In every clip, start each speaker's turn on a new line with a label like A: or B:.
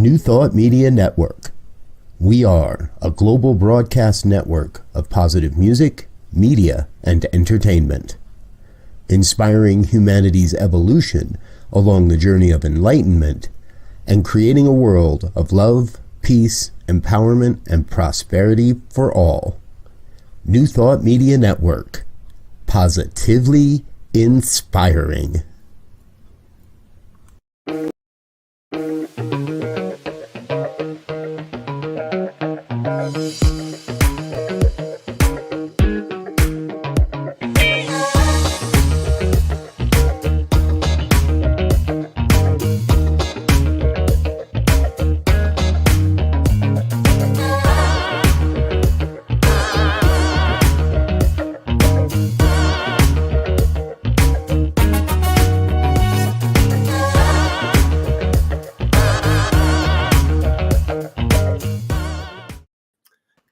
A: New Thought Media Network. We are a global broadcast network of positive music, media, and entertainment, inspiring humanity's evolution along the journey of enlightenment and creating a world of love, peace, empowerment, and prosperity for all. New Thought Media Network. Positively inspiring.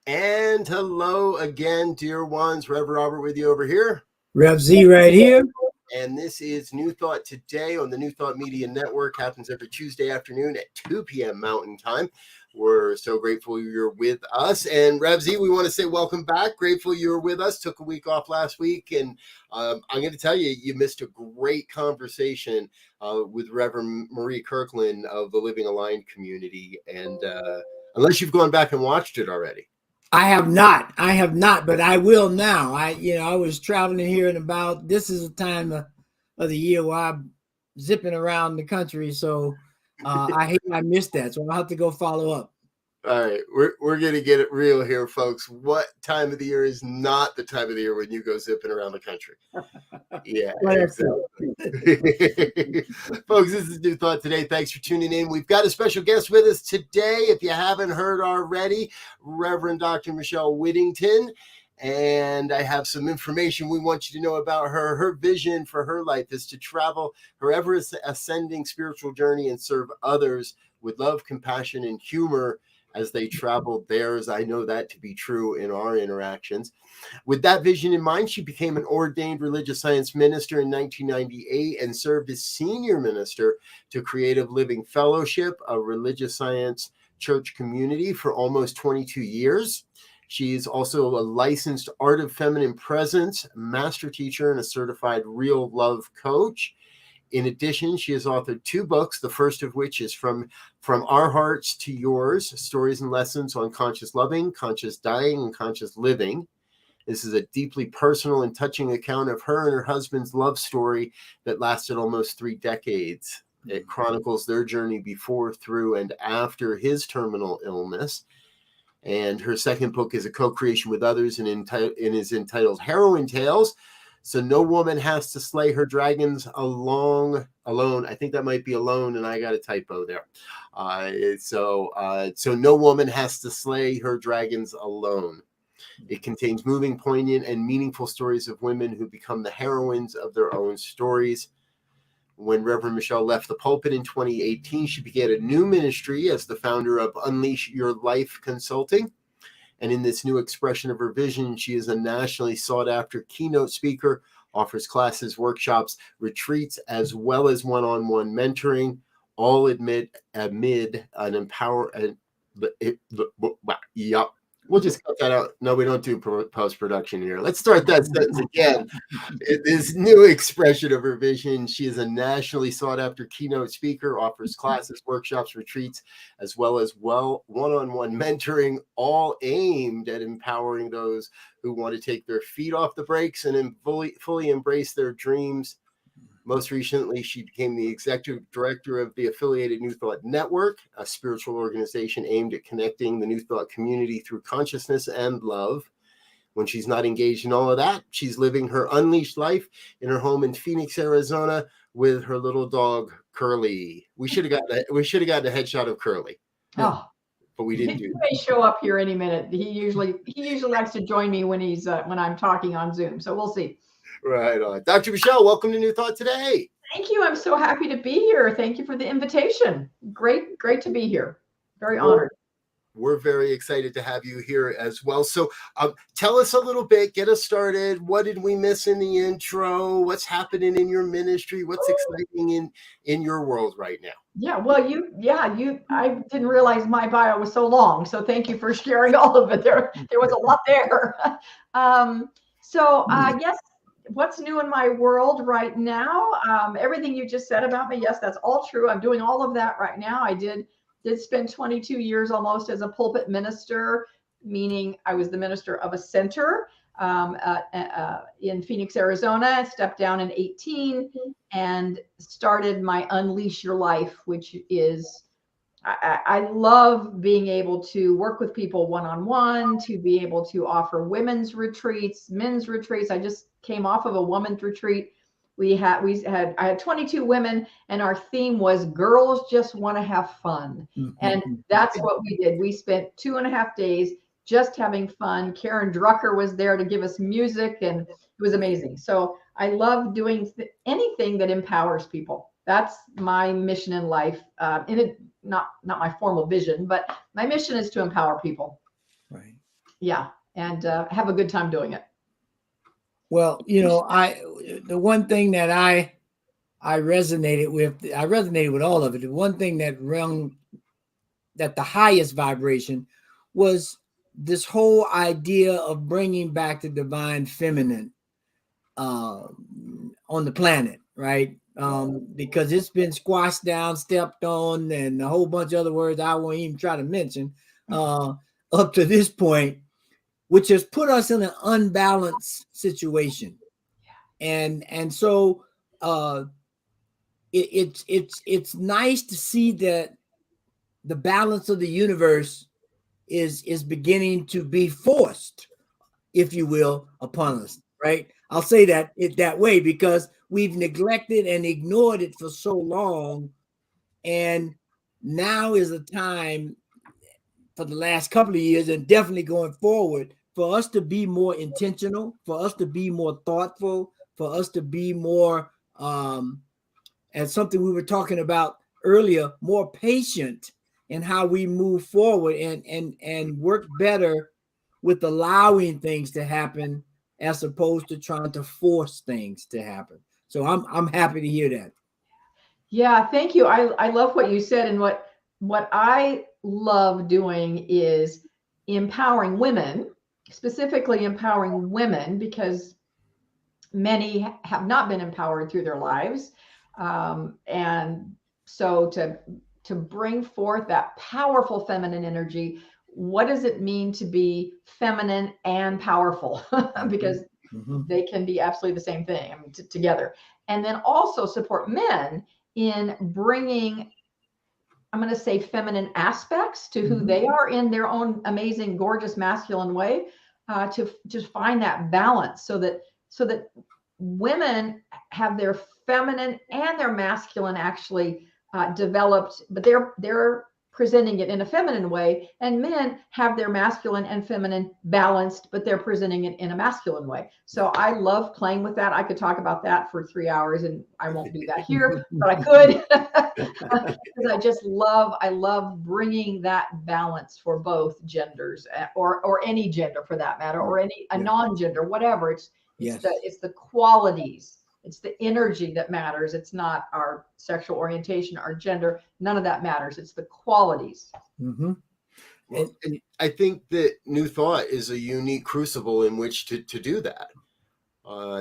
B: And hello again, dear ones. Rev Robert with you over here.
C: Rev Z right here.
B: And this is New Thought Today on the New Thought Media Network. Happens every Tuesday afternoon at 2 p.m. Mountain Time. We're so grateful you're with us. And Rev Z, we want to say welcome back. Grateful you were with us. Took a week off last week. And I'm going to tell you, you missed a great conversation with Reverend Marie Kirkland of the Living Aligned community. And unless you've gone back and watched it already.
C: I have not, but I will now. I was traveling here and about. This is the time of the year where I'm zipping around the country. So I hate I missed that. So I'll have to go follow up.
B: All right, we're going to get it real here, folks. What time of the year is not the time of the year when you go zipping around the country? Yeah, exactly. Folks, this is New Thought Today. Thanks for tuning in. We've got a special guest with us today. If you haven't heard already, Reverend Dr. Michelle Whittington. And I have some information we want you to know about her. Her vision for her life is to travel her ever ascending spiritual journey and serve others with love, compassion, and humor as they traveled theirs. I know that to be true in our interactions. With that vision in mind, she became an ordained religious science minister in 1998 and served as senior minister to Creative Living Fellowship, a religious science church community, for almost 22 years. She's also a licensed Art of Feminine Presence master teacher and a certified Real Love coach. In addition, she has authored 2 books, the first of which is From Our Hearts to Yours, Stories and Lessons on Conscious Loving, Conscious Dying, and Conscious Living. This is a deeply personal and touching account of her and her husband's love story that lasted almost 3 decades. It chronicles their journey before, through, and after his terminal illness. And her second book is a co-creation with others and is entitled Heroine Tales. So no woman has to slay her dragons alone. I think that might be alone, and I got a typo there. So no woman has to slay her dragons alone. It contains moving, poignant, and meaningful stories of women who become the heroines of their own stories. When Reverend Michelle left the pulpit in 2018, she began a new ministry as the founder of Unleash Your Life Consulting. And in this new expression of her vision, she is a nationally sought-after keynote speaker, offers classes, workshops, retreats, as well as one-on-one mentoring, all amid an empower. Yep. We'll just cut that out. No, we don't do post-production here. Let's start that sentence again. This new expression of her vision, she is a nationally sought-after keynote speaker, offers classes, workshops, retreats, as well as one-on-one mentoring, all aimed at empowering those who want to take their feet off the brakes and fully embrace their dreams. Most recently, she became the executive director of the affiliated New Thought Network, a spiritual organization aimed at connecting the New Thought community through consciousness and love. When she's not engaged in all of that, she's living her unleashed life in her home in Phoenix, Arizona, with her little dog Curly. We should have gotten a headshot of Curly.
D: Oh,
B: but we didn't do that.
D: He may show up here any minute. He usually likes to join me when I'm talking on Zoom. So we'll see.
B: Right on. Dr. Michelle, welcome to New Thought Today.
D: Thank you. I'm so happy to be here. Thank you for the invitation. Great to be here. Very honored.
B: we're very excited to have you here as well. So tell us a little bit, get us started. What did we miss in the intro? What's happening in your ministry? What's exciting in your world right now?
D: Yeah, well, I didn't realize my bio was so long. So thank you for sharing all of it. There was a lot there. Yes, what's new in my world right now? Everything you just said about me, yes, that's all true. I'm doing all of that right now. I did spend 22 years almost as a pulpit minister, meaning I was the minister of a center in Phoenix, Arizona. I stepped down in 18 and started my Unleash Your Life, which is, I love being able to work with people one-on-one, to be able to offer women's retreats, men's retreats. I just came off of a women's retreat. I had 22 women, and our theme was girls just want to have fun. And that's what we did. We spent 2.5 days just having fun. Karen Drucker was there to give us music, and it was amazing. So I love doing anything that empowers people. That's my mission in life. Not my formal vision, but my mission is to empower people.
C: Right.
D: Yeah. And have a good time doing it.
C: Well, the one thing that I resonated with all of it. The one thing that the highest vibration was this whole idea of bringing back the divine feminine on the planet, right? Because it's been squashed down, stepped on, and a whole bunch of other words I won't even try to mention up to this point, which has put us in an unbalanced situation. And so it's nice to see that the balance of the universe is beginning to be forced, if you will, upon us, right? I'll say that way because we've neglected and ignored it for so long. And now is a time for the last couple of years and definitely going forward for us to be more intentional, for us to be more thoughtful, for us to be more, and something we were talking about earlier, more patient in how we move forward and work better with allowing things to happen as opposed to trying to force things to happen. So I'm happy to hear that.
D: Yeah, thank you. I love what you said, and what I love doing is empowering women, specifically empowering women, because many have not been empowered through their lives. And so to bring forth that powerful feminine energy, what does it mean to be feminine and powerful? Because they can be absolutely the same thing, together. And then also support men in bringing, I'm going to say, feminine aspects to who they are in their own amazing, gorgeous, masculine way, to just find that balance so that women have their feminine and their masculine actually developed, but they're presenting it in a feminine way, and men have their masculine and feminine balanced, but they're presenting it in a masculine way. So I love playing with that. I could talk about that for 3 hours, and I won't do that here, but I could, because I love bringing that balance for both genders, or any gender for that matter, or a non-gender, whatever. It's the qualities. It's the energy that matters. It's not our sexual orientation, our gender. None of that matters. It's the qualities.
B: Well, and I think that New Thought is a unique crucible in which to do that.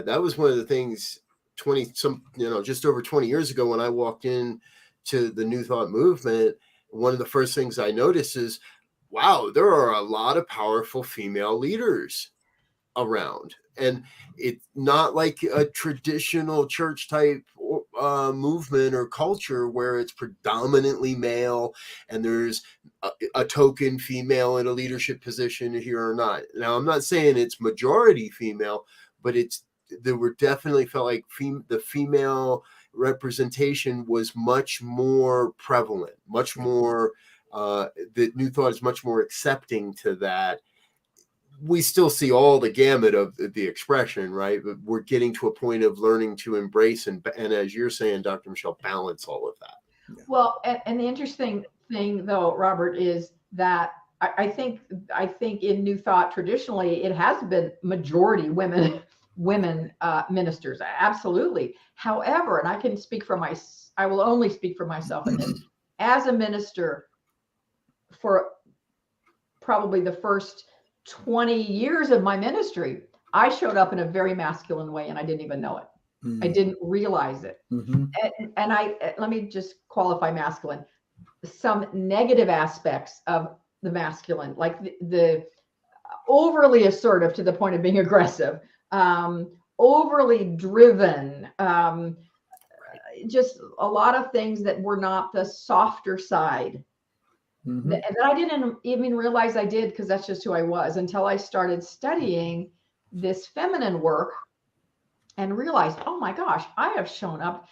B: That was one of the things just over 20 years ago when I walked in to the New Thought movement. One of the first things I noticed is, wow, there are a lot of powerful female leaders around. And it's not like a traditional church type movement or culture where it's predominantly male and there's a token female in a leadership position here or not. Now, I'm not saying it's majority female, but there were definitely felt like the female representation was much more prevalent, much more, the New Thought is much more accepting to that. We still see all the gamut of the expression, right? But we're getting to a point of learning to embrace and as you're saying, Dr. Michelle, balance all of that.
D: Well, and the interesting thing, though, Robert, is that I think in New Thought traditionally it has been majority women ministers, absolutely. However, and I will only speak for myself in this, as a minister for probably the first 20 years of my ministry, I showed up in a very masculine way and I didn't even know it. I didn't realize it. And let me just qualify masculine. Some negative aspects of the masculine, like the overly assertive to the point of being aggressive, overly driven, just a lot of things that were not the softer side. That I didn't even realize I did, because that's just who I was, until I started studying this feminine work and realized, oh my gosh, I have shown up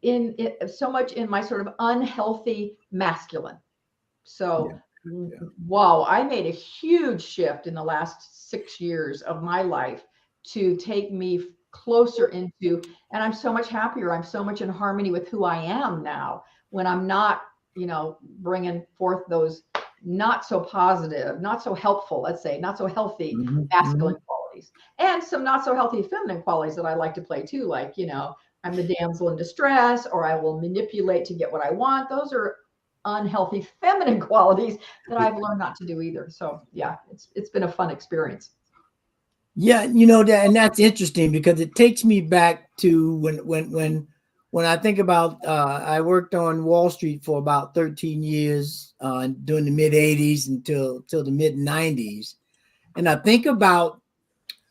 D: in it so much in my sort of unhealthy masculine. So wow, I made a huge shift in the last 6 years of my life to take me closer into, and I'm so much happier. I'm so much in harmony with who I am now, when I'm not, bringing forth those not so positive, not so helpful, let's say, not so healthy masculine qualities, and some not so healthy feminine qualities that I like to play too. Like, I'm the damsel in distress, or I will manipulate to get what I want. Those are unhealthy feminine qualities that I've learned not to do either. So yeah, it's been a fun experience.
C: Yeah, and that's interesting, because it takes me back to when I think about, I worked on Wall Street for about 13 years during the mid 80s until the mid 90s. And I think about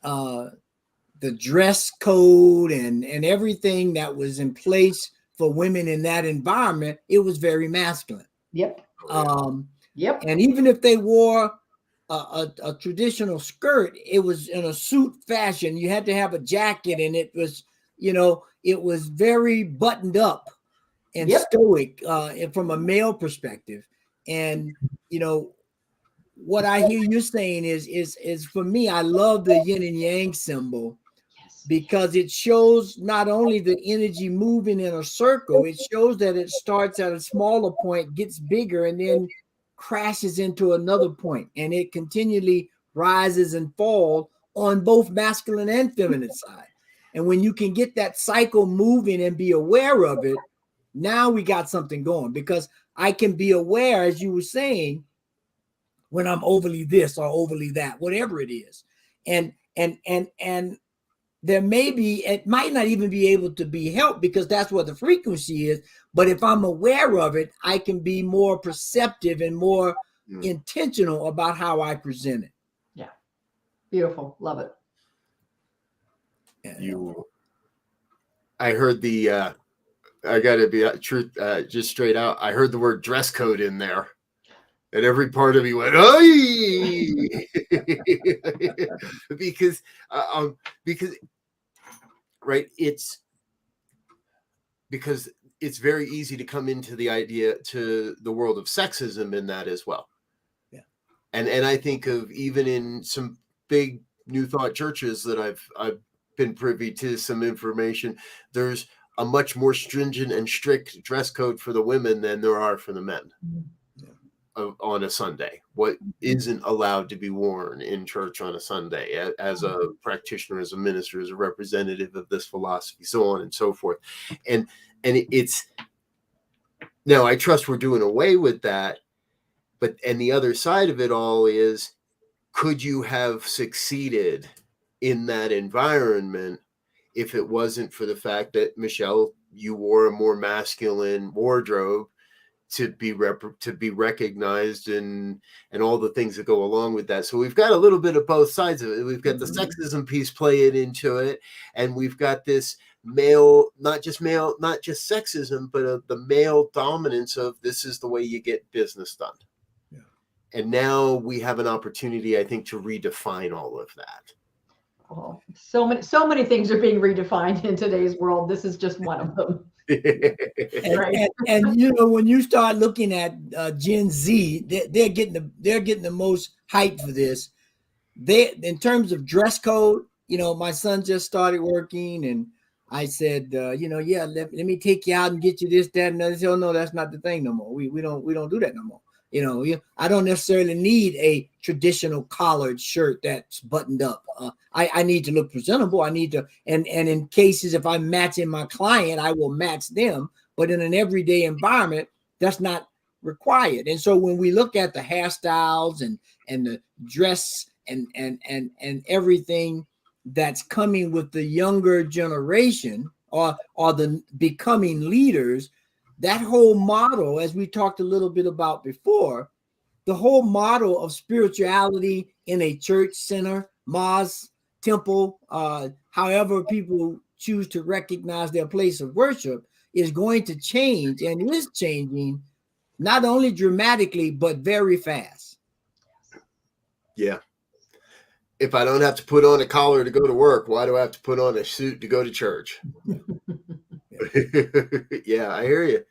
C: the dress code and everything that was in place for women in that environment. It was very masculine.
D: Yep.
C: Yep. And even if they wore a traditional skirt, it was in a suit fashion. You had to have a jacket, and it was, it was very buttoned up and stoic from a male perspective. And, what I hear you saying is for me, I love the yin and yang symbol, because it shows not only the energy moving in a circle, it shows that it starts at a smaller point, gets bigger, and then crashes into another point, and it continually rises and falls on both masculine and feminine side. And when you can get that cycle moving and be aware of it, now we got something going, because I can be aware, as you were saying, when I'm overly this or overly that, whatever it is. And there may be, it might not even be able to be helped, because that's what the frequency is. But if I'm aware of it, I can be more perceptive and more intentional about how I present it.
D: Yeah. Beautiful. Love it.
B: I heard I got to be truth, just straight out. I heard the word dress code in there, and every part of me went, "Oi!" because right, because it's very easy to come into the world of sexism in that as well.
C: Yeah,
B: and I think of, even in some big New Thought churches that I've been privy to some information, there's a much more stringent and strict dress code for the women than there are for the men. On a Sunday, what isn't allowed to be worn in church on a Sunday, as a practitioner, as a minister, as a representative of this philosophy, so on and so forth. And it's, now I trust we're doing away with that, and the other side of it all is, could you have succeeded in that environment if it wasn't for the fact that, Michelle, you wore a more masculine wardrobe to be recognized, and all the things that go along with that? So we've got a little bit of both sides of it. We've got the sexism piece playing into it, and we've got this not just sexism, but the male dominance of, this is the way you get business done. Yeah. And now we have an opportunity, I think, to redefine all of that.
D: Oh, so many things are being redefined in today's world. This is just one of them.
C: and when you start looking at Gen Z, they're getting the most hype for this. In terms of dress code, my son just started working, and I said, let me take you out and get you this, that, and other. They said, oh no, that's not the thing no more. We don't do that no more. I don't necessarily need a traditional collared shirt that's buttoned up. I need to look presentable. I need to, and in cases, if I'm matching my client, I will match them. But in an everyday environment, that's not required. And so when we look at the hairstyles and the dress and everything that's coming with the younger generation or the becoming leaders, that whole model, as we talked a little bit about before, the whole model of spirituality in a church center, mosque, temple, however people choose to recognize their place of worship, is going to change and is changing, not only dramatically, but very fast.
B: Yeah. If I don't have to put on a collar to go to work, why do I have to put on a suit to go to church? Yeah, I hear you.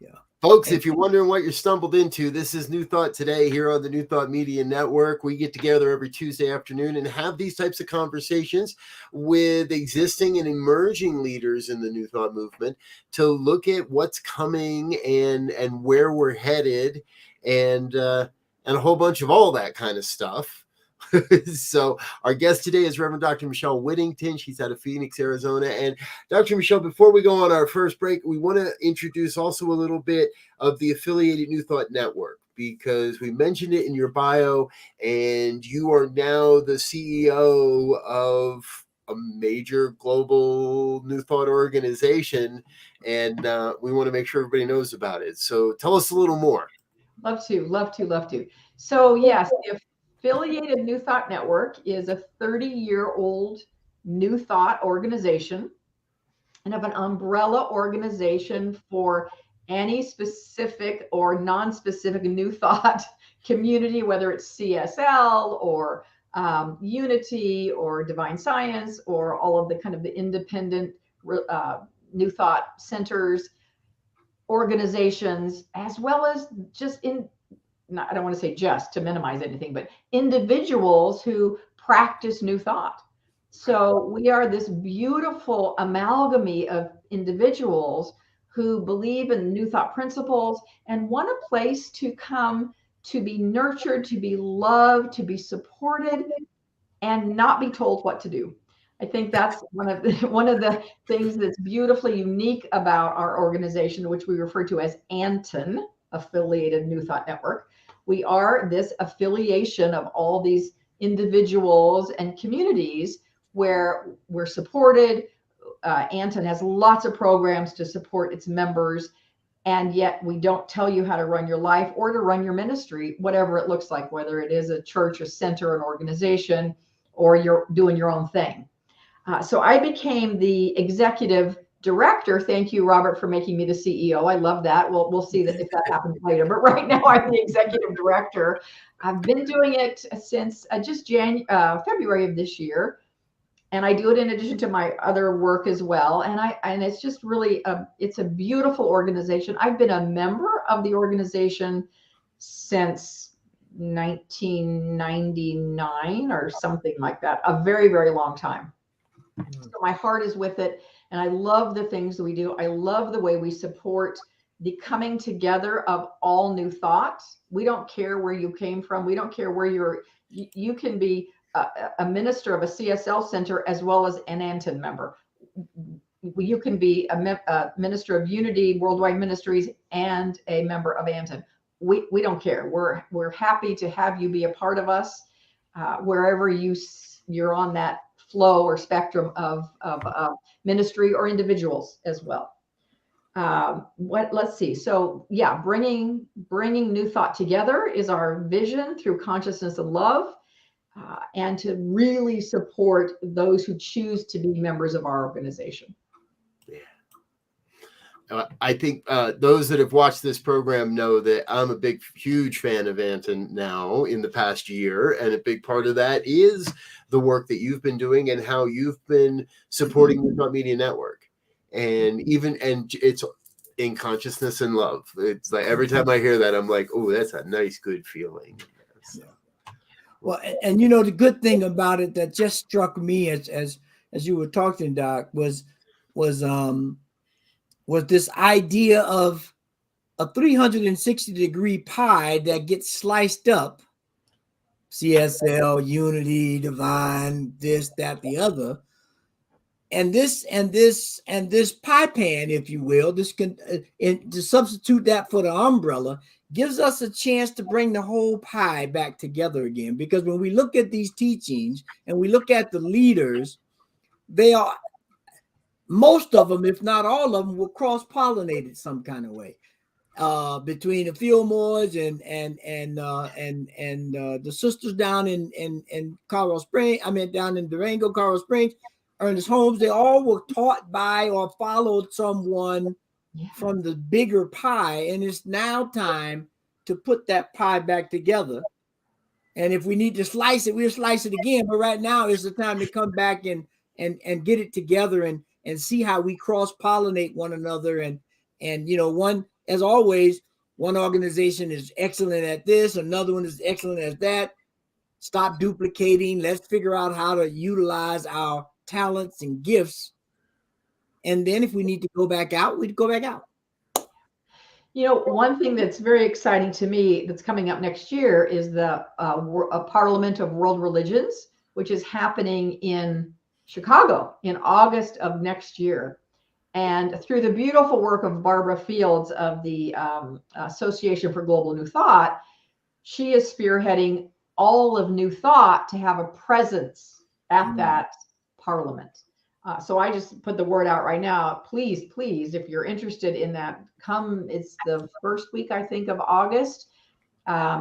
C: Yeah.
B: Folks, if you're wondering what you're stumbled into, this is New Thought Today here on the New Thought Media Network. We get together every Tuesday afternoon and have these types of conversations with existing and emerging leaders in the New Thought movement to look at what's coming and where we're headed and a whole bunch of all that kind of stuff. So our guest today is Reverend Dr. Michelle Whittington. She's out of Phoenix, Arizona. And Dr. Michelle, before we go on our first break, we want to introduce also a little bit of the affiliated New Thought Network, because we mentioned it in your bio, and you are now the CEO of a major global New Thought organization, and we want to make sure everybody knows about it. So tell us a little more.
D: Love to. So yes, the affiliated New Thought Network is a 30-year-old New Thought organization and of an umbrella organization for any specific or non-specific New Thought community, whether it's CSL or Unity or Divine Science or all of the kind of the independent New Thought centers, organizations, as well as just I don't want to say just to minimize anything, but individuals who practice New Thought. So we are this beautiful amalgamy of individuals who believe in New Thought principles and want a place to come to be nurtured, to be loved, to be supported, and not be told what to do. I think that's one of the things that's beautifully unique about our organization, which we refer to as ANTON, Affiliated New Thought Network. We are this affiliation of all these individuals and communities where we're supported. Anton has lots of programs to support its members, and yet we don't tell you how to run your life or to run your ministry, whatever it looks like, whether it is a church, a center, an organization, or you're doing your own thing. So I became the executive director. Thank you, Robert, for making me the CEO. I love that. We'll see that if that happens later. But right now, I'm the executive director. I've been doing it since just February of this year, and I do it in addition to my other work as well. And it's just really it's a beautiful organization. I've been a member of the organization since 1999 or something like that. A very, very long time. So my heart is with it, and I love the things that we do. I love the way we support the coming together of all New Thought. We don't care where you came from. We don't care where you can be a minister of a CSL center as well as an Anton member. You can be a minister of Unity Worldwide Ministries and a member of Anton. We don't care. We're happy to have you be a part of us wherever you're on that flow or spectrum of ministry or individuals as well. Let's see. So yeah, bringing New Thought together is our vision through consciousness and love, and to really support those who choose to be members of our organization.
B: I think those that have watched this program know that I'm a huge fan of Anton now in the past year. And a big part of that is the work that you've been doing and how you've been supporting the Thought Media Network. And it's in consciousness and love. It's like every time I hear that, I'm like, oh, that's a nice, good feeling. So.
C: Well, and the good thing about it that just struck me as you were talking, Doc, was this idea of a 360-degree pie that gets sliced up, CSL, Unity, Divine, this, that, the other. And this pie pan, if you will, this can to substitute that for the umbrella, gives us a chance to bring the whole pie back together again. Because when we look at these teachings and we look at the leaders, they are, most of them, if not all of them, were cross-pollinated some kind of way. Between the Fillmores and the sisters down in Colorado Springs, down in Durango, Colorado Springs, Ernest Holmes, they all were taught by or followed someone from the bigger pie, and it's now time to put that pie back together. And if we need to slice it, we'll slice it again. But right now is the time to come back and get it together and see how we cross-pollinate one another. And one, as always, one organization is excellent at this, another one is excellent at that. Stop duplicating. Let's figure out how to utilize our talents and gifts. And then if we need to go back out, we'd go back out.
D: One thing that's very exciting to me that's coming up next year is the Parliament of World Religions, which is happening in Chicago in August of next year. And through the beautiful work of Barbara Fields of the Association for Global New Thought, she is spearheading all of New Thought to have a presence at that Parliament. So I just put the word out right now. Please, if you're interested in that, come. It's the first week, I think, of August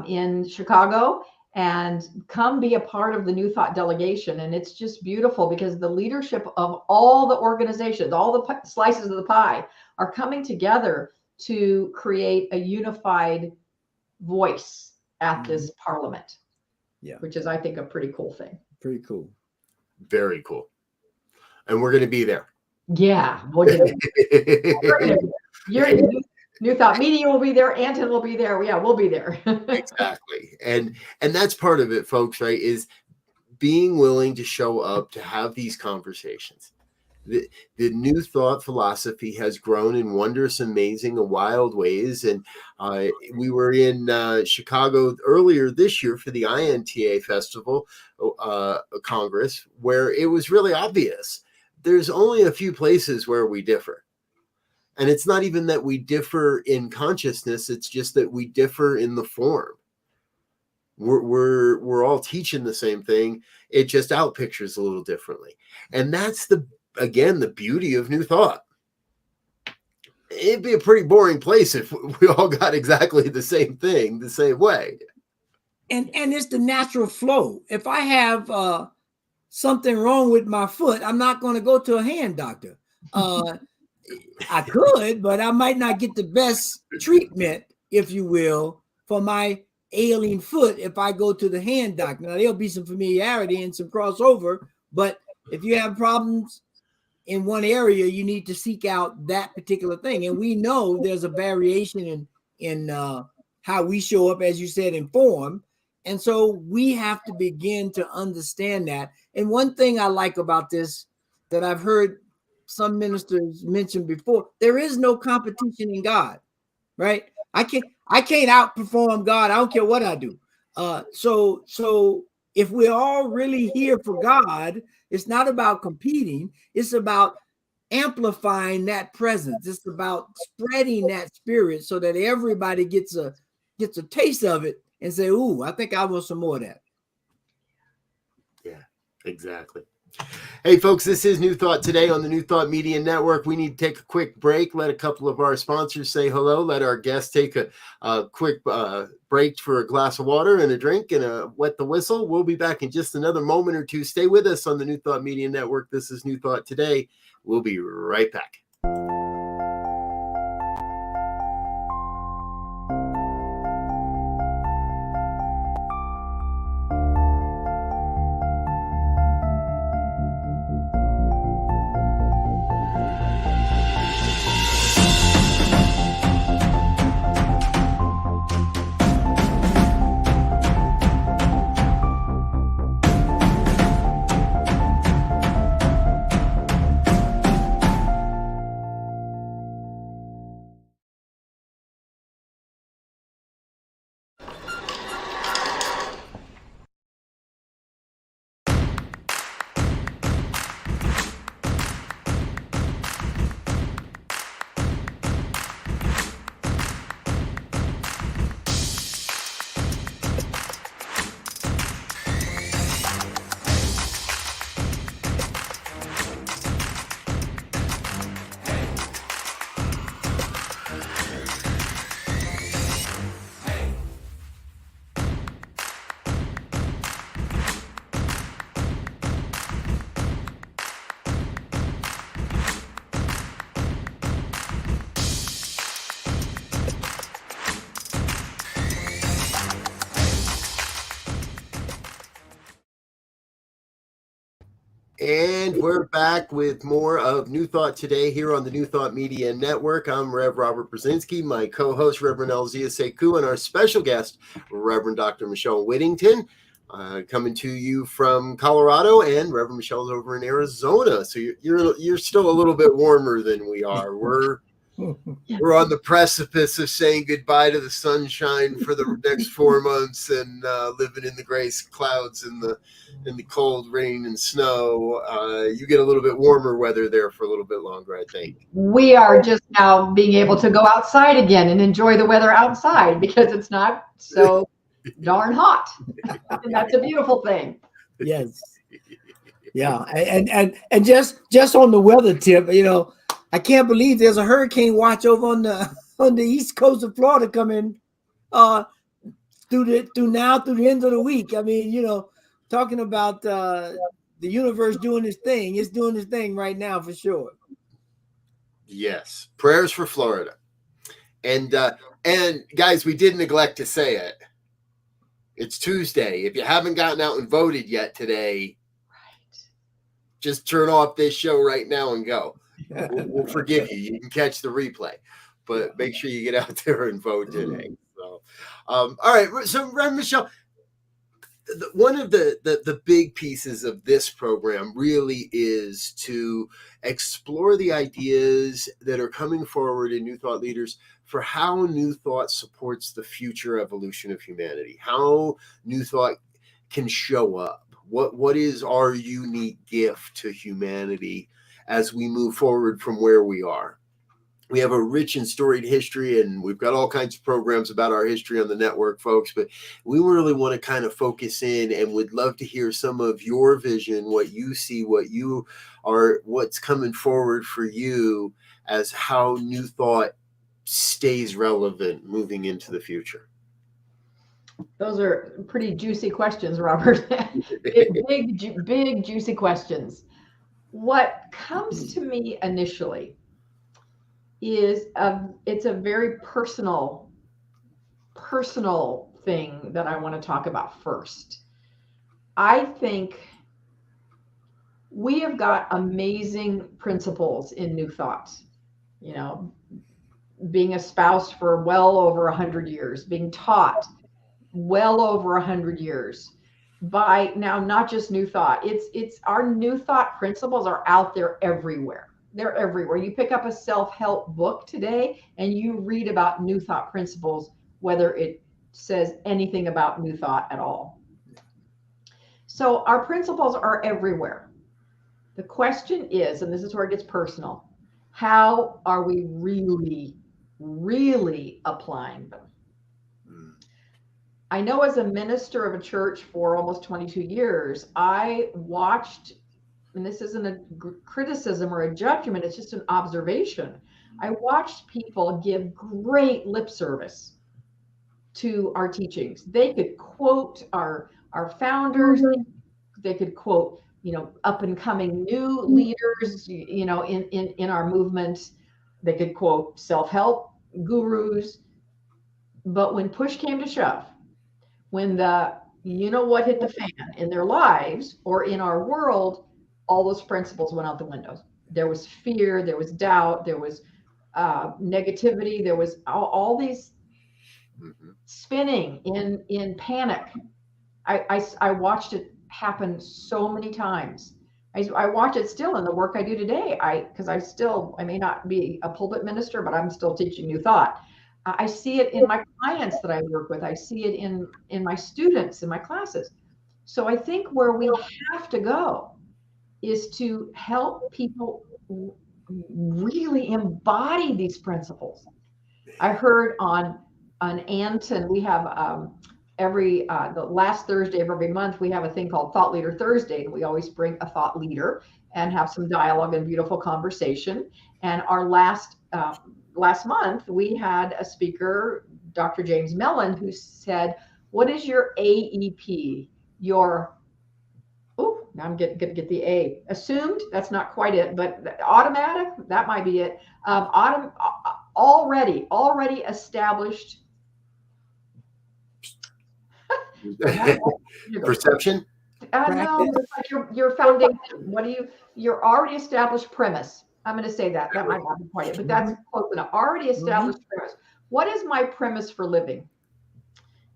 D: in Chicago, and come be a part of the New Thought delegation. And it's just beautiful because the leadership of all the organizations, all the slices of the pie are coming together to create a unified voice at this Parliament, which is, I think, a pretty cool thing.
C: Pretty cool.
B: Very cool. And we're going to be there.
D: Yeah. New Thought Media will be there. Anton will be there. Yeah, we'll be there.
B: Exactly. And that's part of it, folks, right? Is being willing to show up to have these conversations. The New Thought philosophy has grown in wondrous, amazing, and wild ways. And we were in Chicago earlier this year for the INTA Festival Congress, where it was really obvious. There's only a few places where we differ. And it's not even that we differ in consciousness. It's just that we differ in the form. We're all teaching the same thing. It just outpictures a little differently. And that's the beauty of New Thought. It'd be a pretty boring place if we all got exactly the same thing, the same way.
C: And it's the natural flow. If I have something wrong with my foot, I'm not going to go to a hand doctor. I could, but I might not get the best treatment, if you will, for my ailing foot if I go to the hand doctor. Now, there'll be some familiarity and some crossover, but if you have problems in one area, you need to seek out that particular thing. And we know there's a variation in how we show up, as you said, in form. And so we have to begin to understand that. And one thing I like about this that I've heard some ministers mention before, there is no competition in God, right? I can't outperform God. I don't care what I do. So if we're all really here for God, it's not about competing. It's about amplifying that presence. It's about spreading that spirit so that everybody gets a taste of it and say, "Ooh, I think I want some more of that."
B: Yeah, exactly. Hey, folks, this is New Thought Today on the New Thought Media Network. We need to take a quick break, let a couple of our sponsors say hello, let our guests take a quick break for a glass of water and a drink and wet the whistle. We'll be back in just another moment or two. Stay with us on the New Thought Media Network. This is New Thought Today. We'll be right back. And we're back with more of New Thought Today here on the New Thought Media Network. I'm Rev Robert Brzezinski, my co-host Reverend Elzia Sekou, and our special guest, Reverend Dr. Michelle Whittington, coming to you from Colorado, and Reverend Michelle's over in Arizona. So you're still a little bit warmer than we are. We're on the precipice of saying goodbye to the sunshine for the next 4 months and living in the gray clouds and the cold rain and snow. You get a little bit warmer weather there for a little bit longer, I think.
D: We are just now being able to go outside again and enjoy the weather outside because it's not so darn hot. And that's a beautiful thing.
C: Yes. Yeah. And just on the weather tip, I can't believe there's a hurricane watch over on the east coast of Florida coming through the end of the week. I mean, talking about the universe doing its thing. It's doing its thing right now for sure.
B: Yes. Prayers for Florida. And guys, we did neglect to say it. It's Tuesday. If you haven't gotten out and voted yet today, just turn off this show right now and go. We'll forgive you. You can catch the replay, but make sure you get out there and vote today. So, all right. So, Rev Michelle, one of the big pieces of this program really is to explore the ideas that are coming forward in New Thought leaders for how New Thought supports the future evolution of humanity, how New Thought can show up. What is our unique gift to humanity as we move forward from where we are? We have a rich and storied history, and we've got all kinds of programs about our history on the network, folks, but we really want to kind of focus in and would love to hear some of your vision, what you see, what's coming forward for you as how New Thought stays relevant moving into the future.
D: Those are pretty juicy questions, Robert. big, juicy questions. What comes to me initially is it's a very personal thing that I want to talk about first. I think we have got amazing principles in New Thought. Being espoused for well over 100 years, being taught well over 100 years by now, not just New Thought. It's our New Thought principles are out there everywhere. They're everywhere. You pick up a self-help book today and you read about New Thought principles, whether it says anything about New Thought at all. So our principles are everywhere. The question is, and this is where it gets personal, how are we really applying them? I know as a minister of a church for almost 22 years, I watched, and this isn't a criticism or a judgment, it's just an observation. I watched people give great lip service to our teachings. They could quote our founders, they could quote, up and coming new leaders, in our movement. They could quote self-help gurus. But when push came to shove, when what hit the fan in their lives or in our world, all those principles went out the window. There was fear, there was doubt, there was negativity, there was all these spinning in panic. I watched it happen so many times. I watch it still in the work I do today. Because I may not be a pulpit minister, but I'm still teaching New Thought. I see it in my clients that I work with. I see it in my students, in my classes. So I think where we have to go is to help people really embody these principles. I heard on Anton, we have the last Thursday of every month, we have a thing called Thought Leader Thursday. And we always bring a thought leader and have some dialogue and beautiful conversation. And our last month, we had a speaker, Dr. James Mellon, who said, what is your AEP? Now I'm going to get the A. Assumed, that's not quite it, but automatic, that might be it. Already established.
B: Perception?
D: No, it's like your foundation. What do your already established premise? I'm going to say that. That might not be quite it, but that's close enough. Already established premise. What is my premise for living?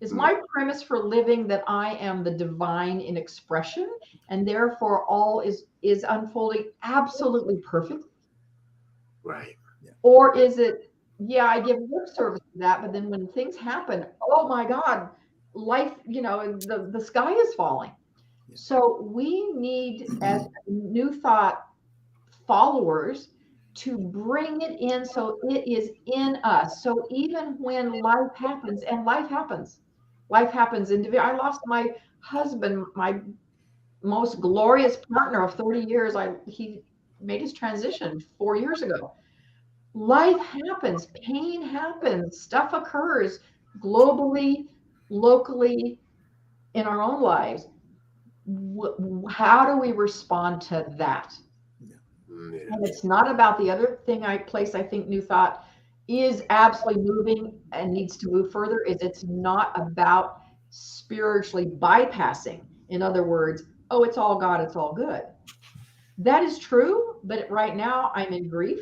D: Is my premise for living that I am the divine in expression, and therefore all is unfolding absolutely perfect?
B: Right.
D: Or is it, yeah, I give lip service to that, but then when things happen, oh my God, life, the sky is falling. So we need, as New Thought followers, to bring it in so it is in us. So even when life happens, and life happens. I lost my husband, my most glorious partner of 30 years. He made his transition 4 years ago. Life happens, pain happens, stuff occurs globally, locally, in our own lives. How do we respond to that? And it's not about the other thing I think New Thought is absolutely moving and needs to move further, is it's not about spiritually bypassing. In other words, oh, it's all God, it's all good. That is true, but right now I'm in grief.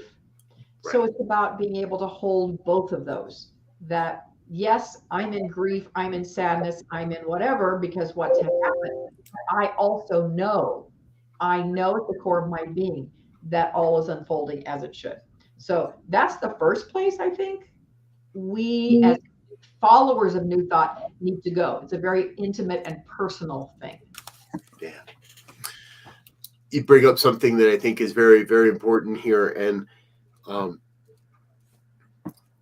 D: Right. So it's about being able to hold both of those. That yes, I'm in grief, I'm in sadness, I'm in whatever, because what's happened. I also know at the core of my being that all is unfolding as it should. So that's the first place I think we as followers of New Thought need to go. It's a very intimate and personal thing.
B: Yeah. You bring up something that I think is very, very important here. And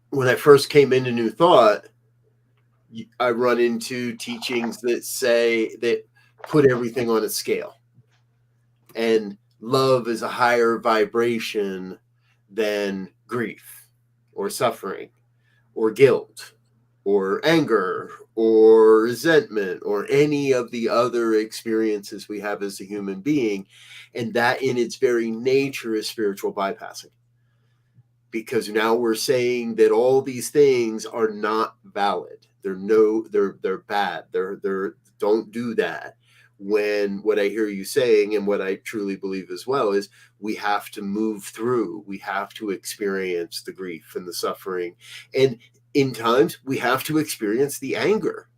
B: when I first came into New Thought, I run into teachings that say that put everything on a scale. And love is a higher vibration than grief or suffering or guilt or anger or resentment or any of the other experiences we have as a human being. And that in its very nature is spiritual bypassing. Because now we're saying that all these things are not valid. They're bad. They're don't do that. When what I hear you saying, and what I truly believe as well, is we have to move through, we have to experience the grief and the suffering. And in times we have to experience the anger.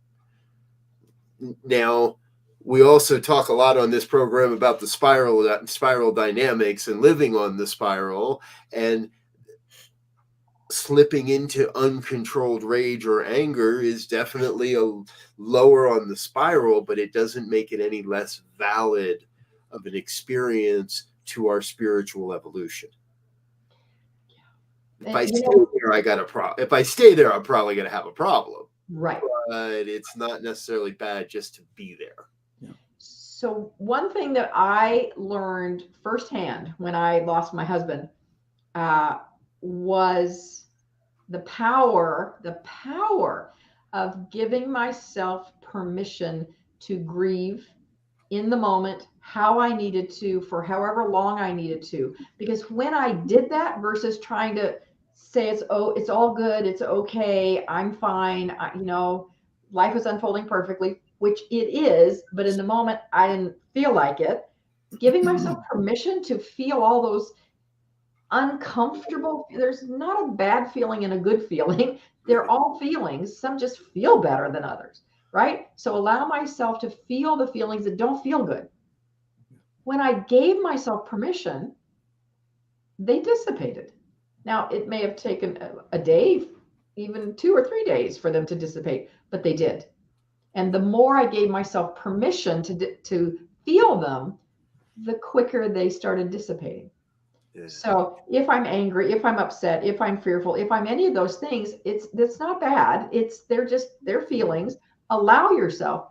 B: Now, we also talk a lot on this program about the spiral dynamics and living on the spiral, and slipping into uncontrolled rage or anger is definitely a lower on the spiral, but it doesn't make it any less valid of an experience to our spiritual evolution. If I stay there, I got a problem. If I stay there, I'm probably going to have a problem.
D: Right.
B: But it's not necessarily bad just to be there.
D: Yeah. So one thing that I learned firsthand when I lost my husband was the power of giving myself permission to grieve in the moment, how I needed to, for however long I needed to. Because when I did that versus trying to say it's all good, it's okay, I'm fine, life is unfolding perfectly, which it is, but in the moment I didn't feel like it. Giving myself permission to feel all those uncomfortable, there's not a bad feeling and a good feeling. They're all feelings. Some just feel better than others, right? So allow myself to feel the feelings that don't feel good. When I gave myself permission, they dissipated. Now, it may have taken a day, even 2 or 3 days for them to dissipate, but they did. And the more I gave myself permission to feel them, the quicker they started dissipating. Yeah. So if I'm angry, if I'm upset, if I'm fearful, if I'm any of those things, it's not bad. They're feelings. Allow yourself.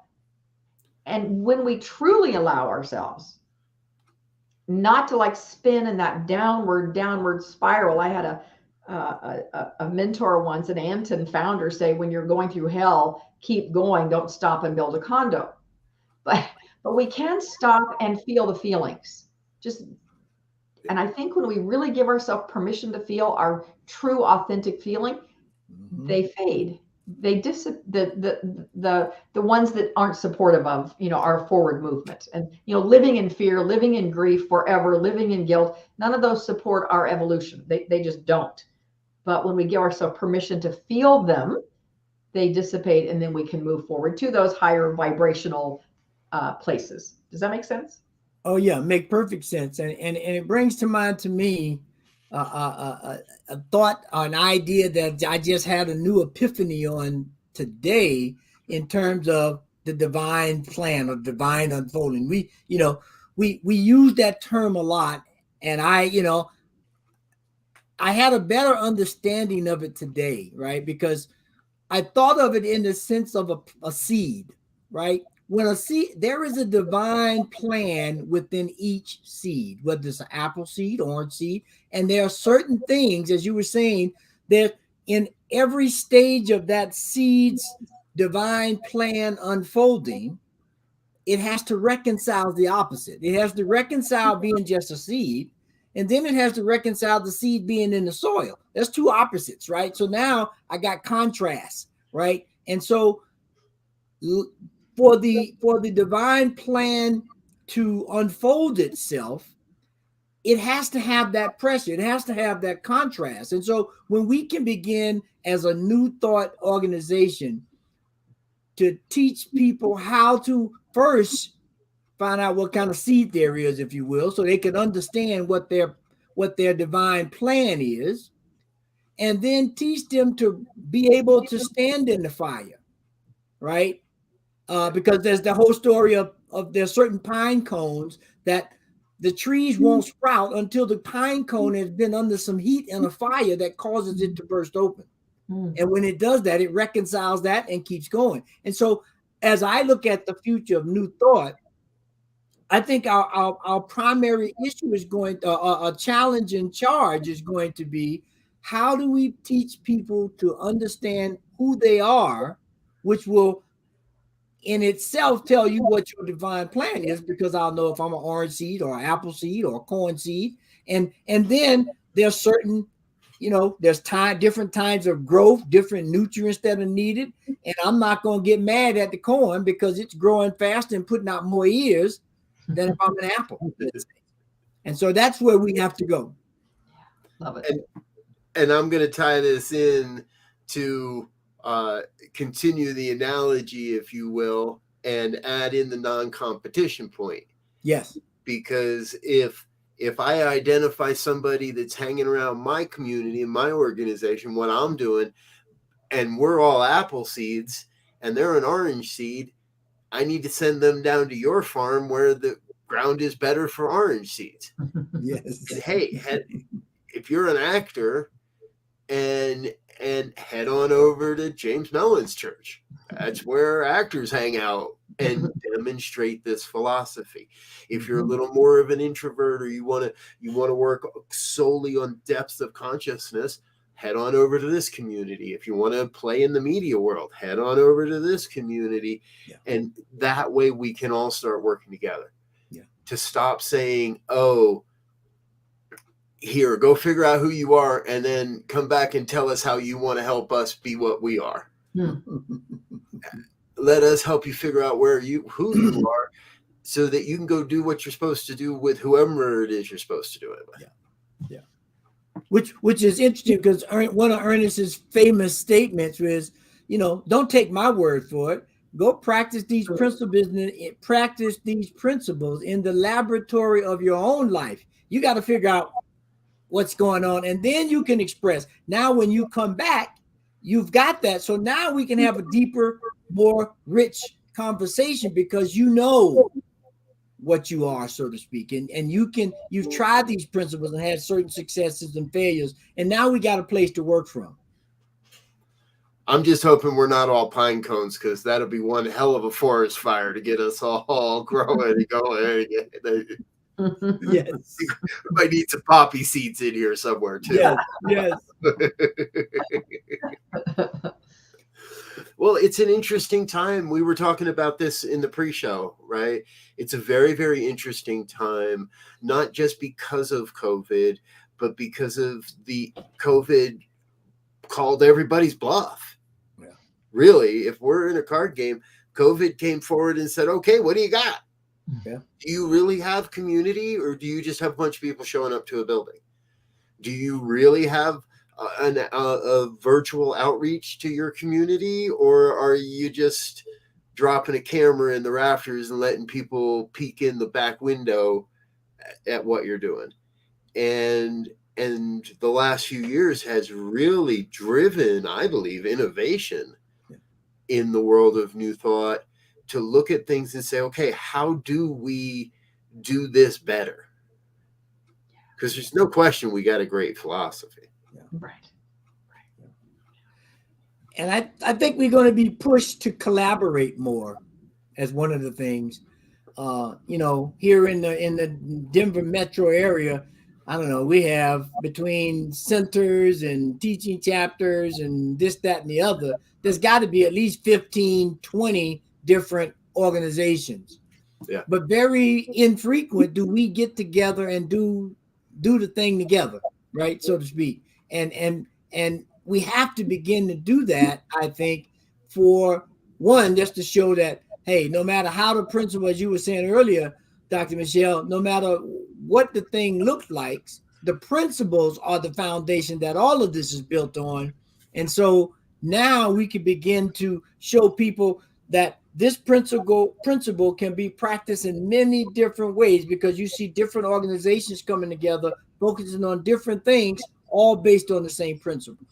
D: And when we truly allow ourselves not to spin in that downward spiral. I had a mentor once, an Anton founder, say, when you're going through hell, keep going, don't stop and build a condo. But we can stop and feel the feelings. And I think when we really give ourselves permission to feel our true, authentic feeling, they fade. the ones that aren't supportive of, our forward movement, and, living in fear, living in grief forever, living in guilt, none of those support our evolution. They just don't. But when we give ourselves permission to feel them, they dissipate, and then we can move forward to those higher vibrational places. Does that make sense?
C: Oh yeah, make perfect sense. And it brings to mind to me a thought, an idea that I just had a new epiphany on today in terms of the divine plan or divine unfolding. We use that term a lot, and I had a better understanding of it today, right? Because I thought of it in the sense of a seed, right? When a seed, there is a divine plan within each seed, whether it's an apple seed, orange seed, and there are certain things, as you were saying, that in every stage of that seed's divine plan unfolding, it has to reconcile the opposite. It has to reconcile being just a seed, and then it has to reconcile the seed being in the soil. There's two opposites, right? So now I got contrast, right? And so for the divine plan to unfold itself, it has to have that pressure. It has to have that contrast. And so when we can begin as a new thought organization to teach people how to first find out what kind of seed there is, if you will, so they can understand what their divine plan is, and then teach them to be able to stand in the fire, right? Because there's the whole story of there's certain pine cones that the trees won't sprout until the pine cone has been under some heat and a fire that causes it to burst open. And when it does that, it reconciles that and keeps going. And so as I look at the future of New Thought, I think our primary issue is going to, a challenge in charge is going to be, how do we teach people to understand who they are, which will in itself tell you what your divine plan is, because I'll know if I'm an orange seed or an apple seed or a corn seed. And then there's certain, there's different times of growth, different nutrients that are needed. And I'm not going to get mad at the corn because it's growing faster and putting out more ears than if I'm an apple. And so that's where we have to go.
D: Love it.
B: And I'm going to tie this in to continue the analogy, if you will, and add in the non-competition point.
C: Yes.
B: Because if I identify somebody that's hanging around my community and my organization, what I'm doing, and we're all apple seeds and they're an orange seed, I need to send them down to your farm where the ground is better for orange seeds.
C: Yes.
B: And hey, if you're an actor, and head on over to James Mellon's church. That's where actors hang out and demonstrate this philosophy. If you're a little more of an introvert, or you want to work solely on depth of consciousness, head on over to this community. If you want to play in the media world, head on over to this community.
C: Yeah.
B: And that way we can all start working together.
C: Yeah.
B: To stop saying, oh, here, go figure out who you are and then come back and tell us how you want to help us be what we are. Let us help you figure out who you are, so that you can go do what you're supposed to do with whoever it is you're supposed to do it with.
C: Yeah. Which is interesting, because one of Ernest's famous statements was, don't take my word for it. Go practice these principles in the laboratory of your own life. You got to figure out what's going on, and then you can express. Now when you come back, you've got that, so now we can have a deeper, more rich conversation, because you know what you are, so to speak, and you've tried these principles and had certain successes and failures, and now we got a place to work from.
B: I'm just hoping we're not all pine cones, because that'll be one hell of a forest fire to get us all growing and going.
C: Yes.
B: We might need some poppy seeds in here somewhere too.
C: Yes.
B: Well, it's an interesting time. We were talking about this in the pre-show, right? It's a very, very interesting time, not just because of COVID, but because of the COVID called everybody's bluff.
C: Yeah.
B: really, if we're in a card game, COVID came forward and said, okay, what do you got?
C: Yeah.
B: Do you really have community, or do you just have a bunch of people showing up to a building? Do you really have a virtual outreach to your community, or are you just dropping a camera in the rafters and letting people peek in the back window at what you're doing? And the last few years has really driven, I believe, innovation in the world of New Thought to look at things and say, okay, how do we do this better? Because there's no question we got a great philosophy.
D: Right.
C: And I think we're going to be pushed to collaborate more as one of the things. Here in the Denver metro area, I don't know, we have between centers and teaching chapters and this, that, and the other, there's got to be at least 15, 20 different organizations.
B: Yeah.
C: But very infrequent do we get together and do the thing together, right, so to speak. And we have to begin to do that, I think, for one, just to show that, hey, no matter how the principle, as you were saying earlier, Dr. Michelle, no matter what the thing looks like, the principles are the foundation that all of this is built on. And so now we can begin to show people that this principle can be practiced in many different ways, because you see different organizations coming together, focusing on different things, all based on the same principle.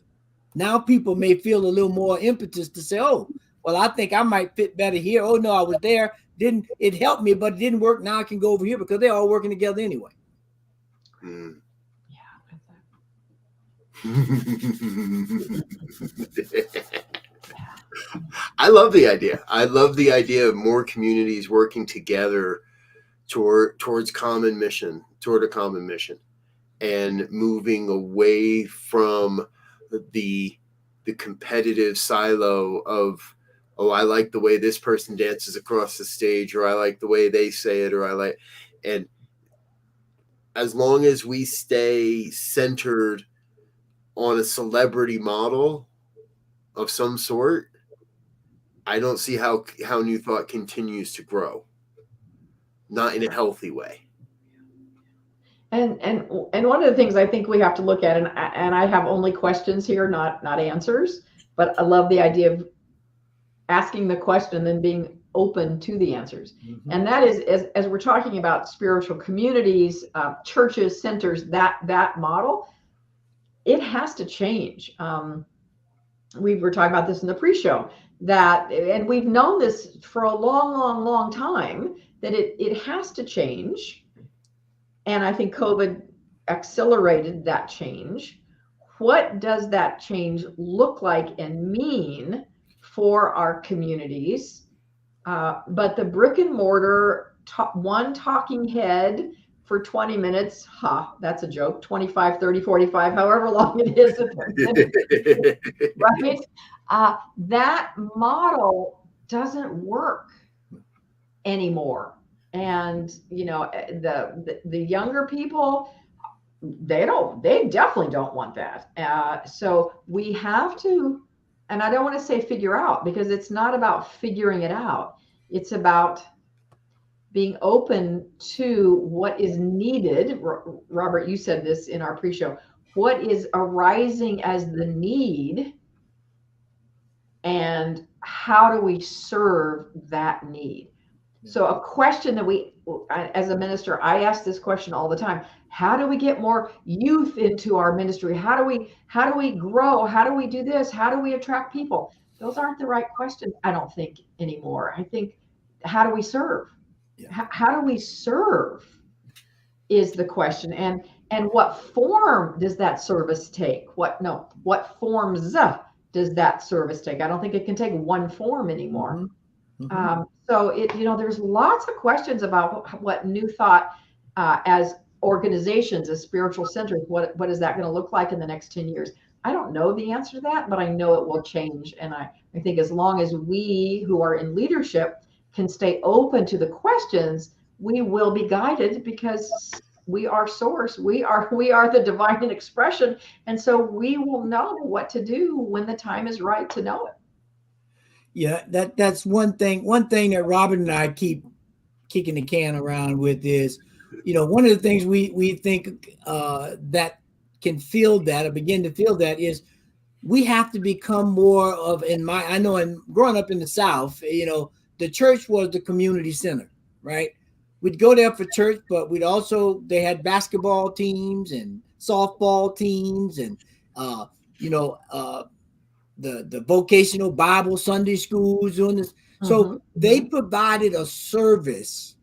C: Now people may feel a little more impetus to say, oh, well, I think I might fit better here. Oh, no, I was there. It helped me, but it didn't work. Now I can go over here, because they're all working together anyway.
B: Mm. I love the idea. I love the idea of more communities working together toward a common mission, and moving away from the competitive silo of, oh, I like the way this person dances across the stage, or I like the way they say it, and as long as we stay centered on a celebrity model of some sort, I don't see how New Thought continues to grow, not in a healthy way.
D: And one of the things I think we have to look at, and I have only questions here, not answers, but I love the idea of asking the question and then being open to the answers. Mm-hmm. And that is, as we're talking about spiritual communities, churches, centers, that model, it has to change. We were talking about this in the pre-show, and we've known this for a long time, that it has to change. And I think COVID accelerated that change. What does that change look like and mean for our communities? But the brick and mortar, one talking head for 20 minutes, that's a joke, 25, 30, 45, however long it is, right? That model doesn't work anymore. And, the younger people, they definitely don't want that. So we have to, and I don't want to say figure out, because it's not about figuring it out. It's about being open to what is needed. Robert, you said this in our pre-show. What is arising as the need, and how do we serve that need? So a question that as a minister, I ask this question all the time. How do we get more youth into our ministry? How do we grow? How do we do this? How do we attract people? Those aren't the right questions, I don't think, anymore. I think, how do we serve? Yeah. How do we serve is the question. And what form does that service take? What forms does that service take? I don't think it can take one form anymore. Mm-hmm. So there's lots of questions about what New Thought as organizations, as spiritual centers, what is that going to look like in the next 10 years? I don't know the answer to that, but I know it will change. And I think as long as we who are in leadership can stay open to the questions, we will be guided, because we are source. We are the divine expression. And so we will know what to do when the time is right to know it.
C: Yeah, that's one thing. One thing that Robin and I keep kicking the can around with is, one of the things we think that can feel that or begin to feel that is we have to become more of, I know in growing up in the South, the church was the community center, right? We'd go there for church, but they had basketball teams and softball teams and, the vocational Bible Sunday schools doing this. So they provided a service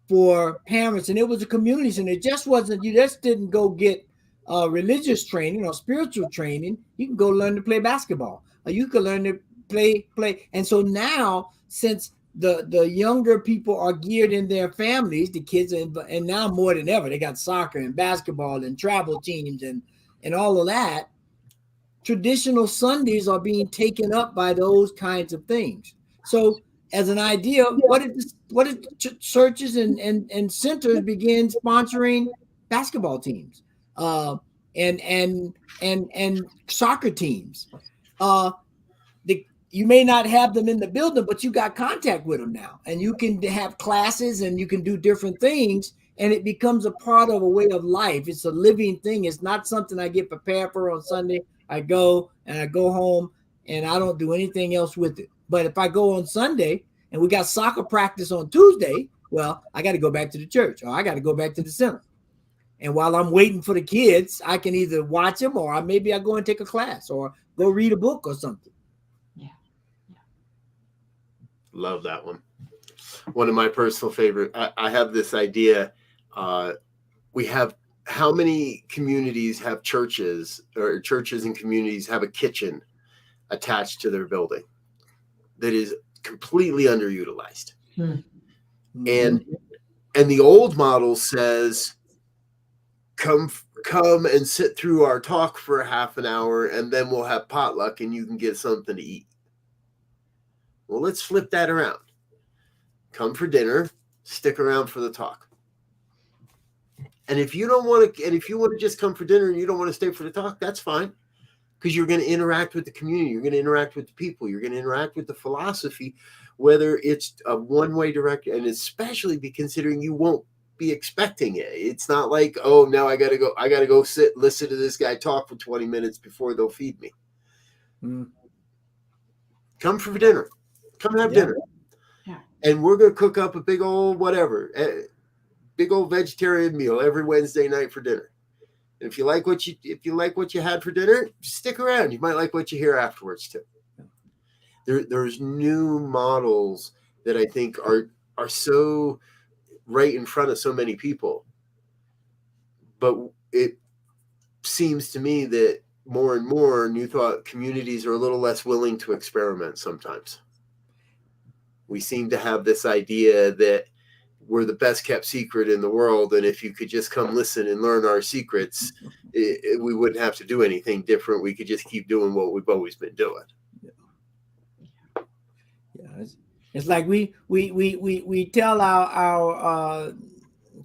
C: for parents, and it was a community center. It just wasn't, you just didn't go get religious training or spiritual training. You can go learn to play basketball, or you can learn to play. And so now, since the younger people are geared in their families, the kids, and now more than ever, they got soccer and basketball and travel teams and all of that. Traditional Sundays are being taken up by those kinds of things. So as an idea, what if churches and centers begin sponsoring basketball teams and soccer teams? You may not have them in the building, but you got contact with them now, and you can have classes and you can do different things, and it becomes a part of a way of life. It's a living thing. It's not something I get prepared for on Sunday. I go home and I don't do anything else with it. But if I go on Sunday and we got soccer practice on Tuesday, well, I got to go back to the church, or I got to go back to the center. And while I'm waiting for the kids, I can either watch them, or maybe I go and take a class or go read a book or something.
D: Yeah.
B: Love that one. One of my personal favorite. I have this idea. We have, how many communities have churches, or churches and communities have a kitchen attached to their building that is completely underutilized? And the old model says, come and sit through our talk for a half an hour, and then we'll have potluck and you can get something to eat. Well, let's flip that around. Come for dinner, stick around for the talk. And if you don't want to, and if you want to just come for dinner and you don't want to stay for the talk, that's fine, because you're going to interact with the community. You're going to interact with the people. You're going to interact with the philosophy, whether it's a one-way direct, and especially be considering you won't be expecting it. It's not like, oh, now I got to go listen to this guy talk for 20 minutes before they'll feed me. Come for dinner. Come have dinner.
D: Yeah.
B: And we're going to cook up a big old big old vegetarian meal every Wednesday night for dinner. And if you like what you had for dinner, stick around. You might like what you hear afterwards too. There's new models that I think are so right in front of so many people. But it seems to me that more and more New Thought communities are a little less willing to experiment sometimes. We seem to have this idea that we're the best kept secret in the world, and if you could just come listen and learn our secrets, we wouldn't have to do anything different. We could just keep doing what we've always been doing.
C: Yeah, it's like we tell our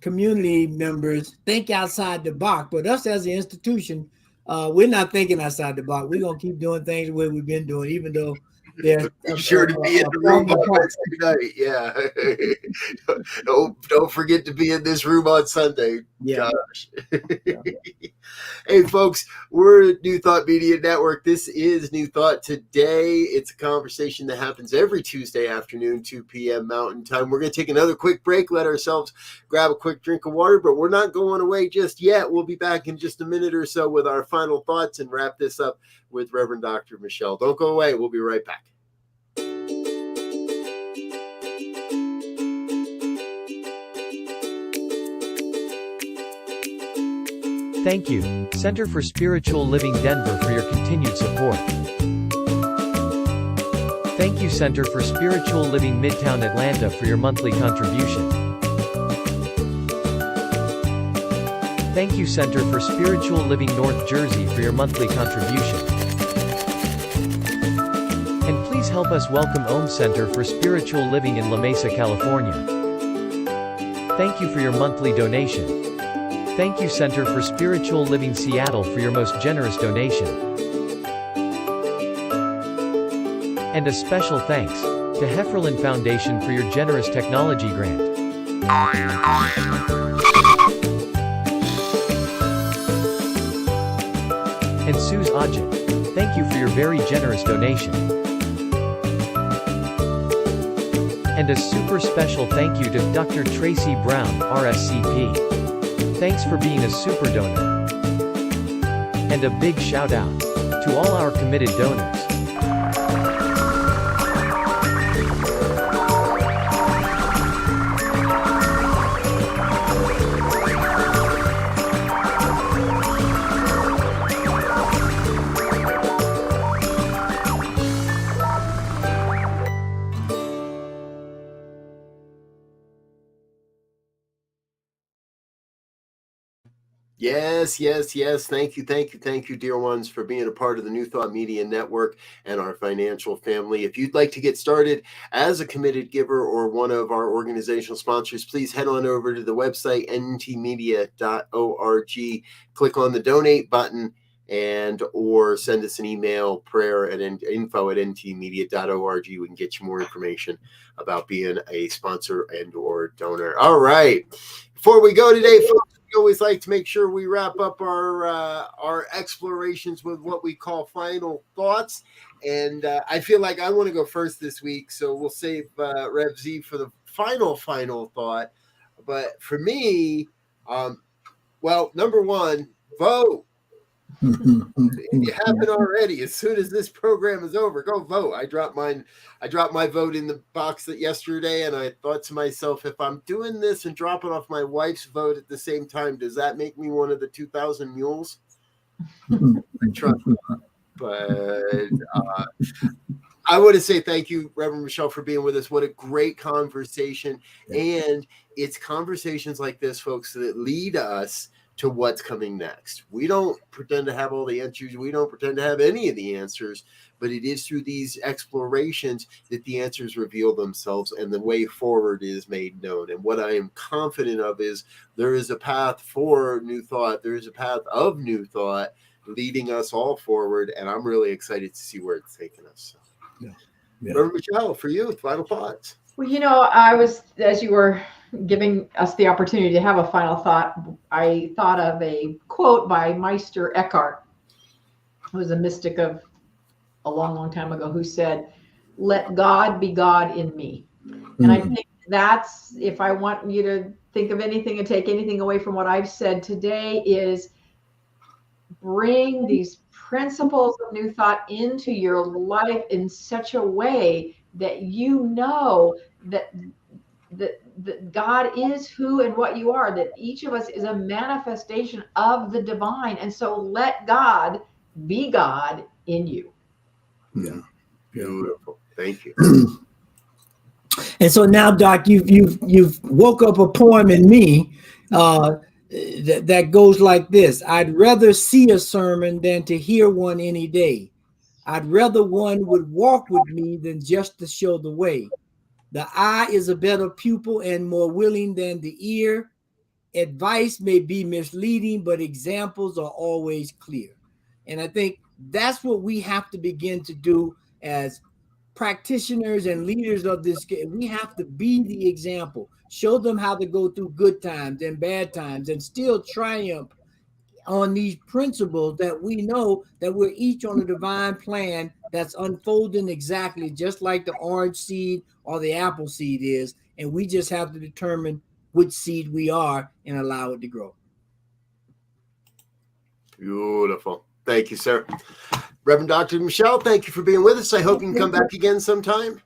C: community members, think outside the box, but us as an institution, we're not thinking outside the box. We're gonna keep doing things the way we've been doing, even though they're
B: sure to be in the room on Wednesday night. Yeah. Don't forget to be in this room on Sunday.
C: Yeah.
B: Gosh. Yeah. Hey, folks, we're at New Thought Media Network. This is New Thought Today. It's a conversation that happens every Tuesday afternoon, 2 p.m. Mountain Time. We're going to take another quick break, let ourselves grab a quick drink of water, but we're not going away just yet. We'll be back in just a minute or so with our final thoughts and wrap this up with Reverend Dr. Michelle. Don't go away. We'll be right back.
E: Thank you, Center for Spiritual Living Denver, for your continued support. Thank you, Center for Spiritual Living Midtown Atlanta, for your monthly contribution. Thank you, Center for Spiritual Living North Jersey, for your monthly contribution. And please help us welcome Om Center for Spiritual Living in La Mesa, California. Thank you for your monthly donation. Thank you, Center for Spiritual Living Seattle, for your most generous donation. And a special thanks to Hefferlin Foundation for your generous technology grant. And Suze Ajin, thank you for your very generous donation. And a super special thank you to Dr. Tracy Brown, RSCP. Thanks for being a super donor. And a big shout out to all our committed donors.
B: Yes. Thank you, dear ones, for being a part of the New Thought Media Network and our financial family. If you'd like to get started as a committed giver or one of our organizational sponsors, please head on over to the website, ntmedia.org. Click on the donate button and or send us an email, prayer@info@ntmedia.org. We can get you more information about being a sponsor and or donor. All right. Before we go today, folks, we always like to make sure we wrap up our explorations with what we call final thoughts. And I feel like I want to go first this week, so we'll save Rev Z for the final thought. But for me, well, number one, vote. You haven't already. As soon as this program is over, go vote. I dropped my vote in the box yesterday, and I thought to myself, if I'm doing this and dropping off my wife's vote at the same time, does that make me one of the 2,000 mules? I trust me. But I want to say thank you, Reverend Michelle, for being with us. What a great conversation. And it's conversations like this, folks, that lead us to what's coming next. We don't pretend to have all the answers. We don't pretend to have any of the answers, but it is through these explorations that the answers reveal themselves and the way forward is made known. And what I am confident of is there is a path for new thought. There is a path of new thought leading us all forward. And I'm really excited to see where it's taking us. So. Yeah. Reverend Michelle, for you, final thoughts.
D: Well, I was, as you were giving us the opportunity to have a final thought, I thought of a quote by Meister Eckhart, who was a mystic of a long time ago, who said, "Let God be God in me." And I think that's, if I want you to think of anything and take anything away from what I've said today, is bring these principles of new thought into your life in such a way that that God is who and what you are, that each of us is a manifestation of the divine. And so let God be God in you.
B: Yeah. Beautiful. Thank you.
C: And so now, Doc, you've woke up a poem in me that goes like this. I'd rather see a sermon than to hear one any day. I'd rather one would walk with me than just to show the way. The eye is a better pupil and more willing than the ear. Advice may be misleading, but examples are always clear. And I think that's what we have to begin to do as practitioners and leaders of this. We have to be the example, show them how to go through good times and bad times and still triumph on these principles that we know that we're each on a divine plan that's unfolding exactly just like the orange seed or the apple seed is. And we just have to determine which seed we are and allow it to grow.
B: Beautiful. Thank you, sir. Reverend Dr. Michelle, thank you for being with us. I hope you can come back again sometime.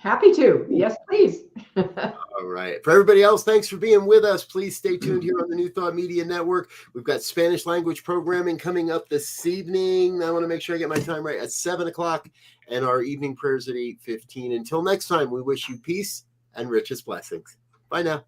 D: Happy to. Yes, please.
B: All right. For everybody else, thanks for being with us. Please stay tuned here on the New Thought Media Network. We've got Spanish language programming coming up this evening. I want to make sure I get my time right, at 7 o'clock, and our evening prayers at 8:15. Until next time, we wish you peace and richest blessings. Bye now.